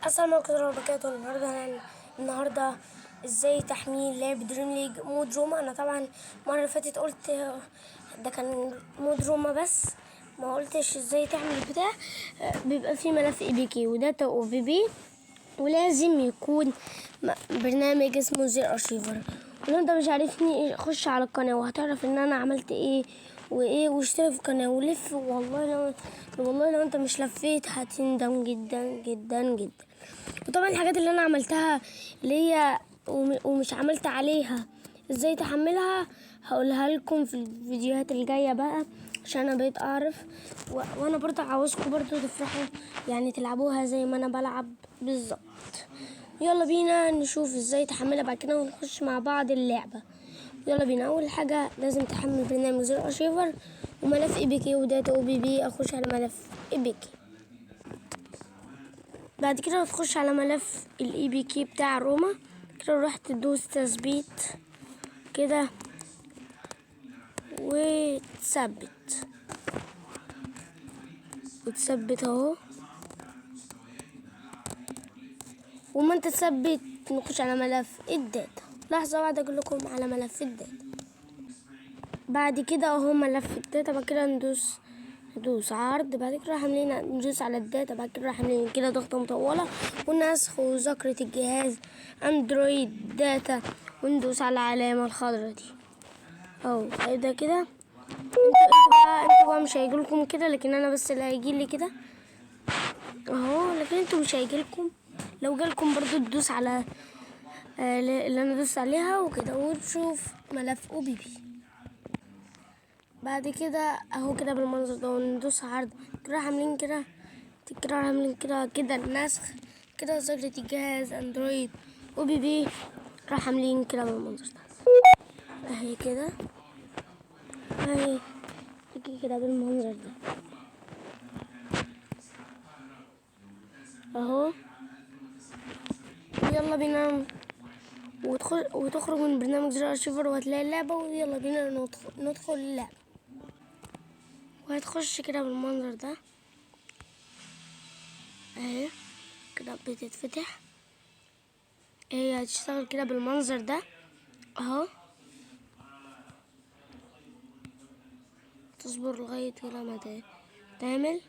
السلام عليكم ورحمة الله وبركاته. النهارده ازاي تحميل لعب دريم ليج مود روما. انا طبعا المرة اللي فاتت قلت ده كان مود روما، بس ما قلتش ازاي تعمل البتاع. بيبقى فيه ملف اي بي كي وداتا او في بي، ولازم يكون برنامج اسمه زير ارشيفر. ولو انت مش عارفني خش على القناة وهتعرف ان انا عملت ايه وايه، واشترك في القناة ولف. والله لو انت مش لفيت هتندم جدا جدا جدا. وطبعا الحاجات اللي انا عملتها اللي هي ومش عملت عليها ازاي تحملها هقولها لكم في الفيديوهات الجاية بقى، عشان انا بقيت اعرف وانا برضه عاوزكم برضه تفرحوا، يعني تلعبوها زي ما انا بلعب بالظبط. يلا بينا نشوف ازاي تحملها بعد كده ونخش مع بعض اللعبة. يلا بينا. اول حاجة لازم تحمل برنامج زر ارشيفر وملف اي بي كي وداتا او بي بي. اخش على ملف اي بي كي، بعد كده تخش على ملف الاي بي كي بتاع روما كده، رحت تدوس تثبيت كده وتثبت اهو. وما انت تثبت نخش على ملف الداتا. لحظة واحدة اقول لكم على ملف الداتا. بعد كده اهو ملف الداتا. بعد كده ندوس عرض. بعد كده راح عاملين ندوس على الداتا. بعد كده راح عاملين كده ضغطة مطولة ونسخ وذاكرة الجهاز اندرويد داتا، وندوس على العلامة الخضراء دي اهو. هيبدأ كده. انتوا بقى مش هيجيلكم كده، لكن انا بس اللي هيجيلي كده اهو. لكن انتوا مش هيجيلكم. لو جالكم برضو تدوس على اللي انا دوست عليها وكده، وتشوف ملف او بي بي. بعد كده اهو كده بالمنظر ده، وندوس عرض كده عاملين كده كده النسخ كده ذاكرة الجهاز اندرويد او بي بي. راح عاملين كده بالمنظر ده اهي كده اهي كده بالمنظر ده اهو. يلا بينا وتخرج من برنامج زر ارشيفر وهتلاقي اللعبة، ويلا بينا ندخل اللعبة. وهتخش كده بالمنظر ده اهي كده بتتفتح. هي هتشتغل كده بالمنظر ده اهو. تصبر لغاية كده ما تعمل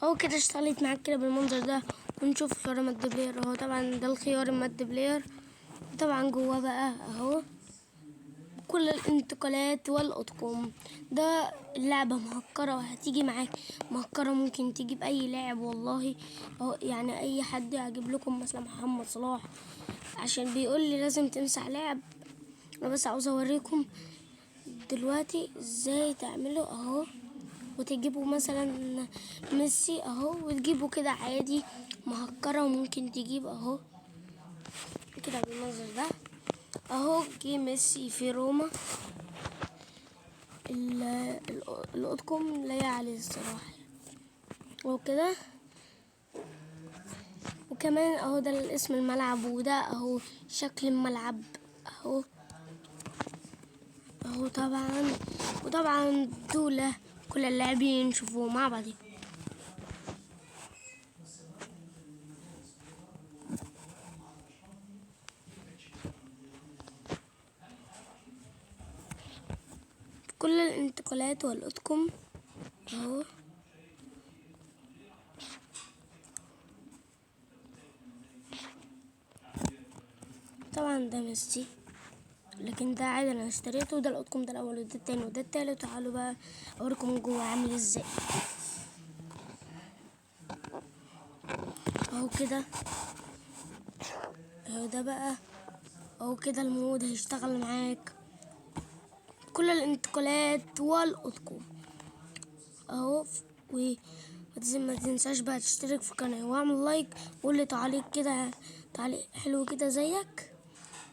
اهو كده. اشتغلت معاك كده بالمنظر ده. ونشوف خيار مد بلاير اهو. طبعا ده الخيار المد بلاير. طبعا جواه بقى اهو كل الانتقالات والاطقم. ده اللعبة مهكرة وهتيجي معاك مهكرة، ممكن تجيب اي لاعب والله اهو. يعني اي حد هجيب لكم مثلا محمد صلاح، عشان بيقول لي لازم تمسح لاعب. انا بس عاوز اوريكم دلوقتي ازاي تعملوا اهو. وتجيبوا مثلا ميسي اهو، وتجيبوا كده عادي مهكرة. وممكن تجيب اهو كده بالمنظر ده اهو. جه ميسي في روما. الاطقم لا عليه الصراحة اهو كده. وكمان اهو ده اسم الملعب، وده اهو شكل الملعب اهو اهو. وطبعا دول كل اللاعبين نشوفوه مع بعض. كل الانتقالات والاطقم اهو. طبعا ده ميسي، لكن ده عادي انا اشتريته. ده الاطقم، ده الاول وده التاني وده التالت. تعالوا بقى اوريكم جوه عامل ازاي اهو كده اهو. ده بقى اهو كده المود هيشتغل معاك كل الانتقالات والاطقم اهو. ما تنساش بقى تشترك في القناة واعمل لايك وقول لي تعليق كده، تعليق حلو كده زيك.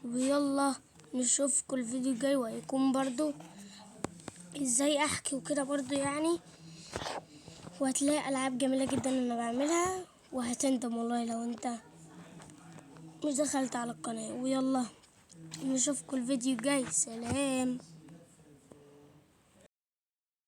ويلا نشوفكم الفيديو الجاي، وهيكون برضو ازاي احكي وكده برضو يعني. وهتلاقي العاب جميلة جدا انا بعملها، وهتندم والله لو انت مش دخلت على القناة. ويلا نشوفكم الفيديو الجاي. سلام.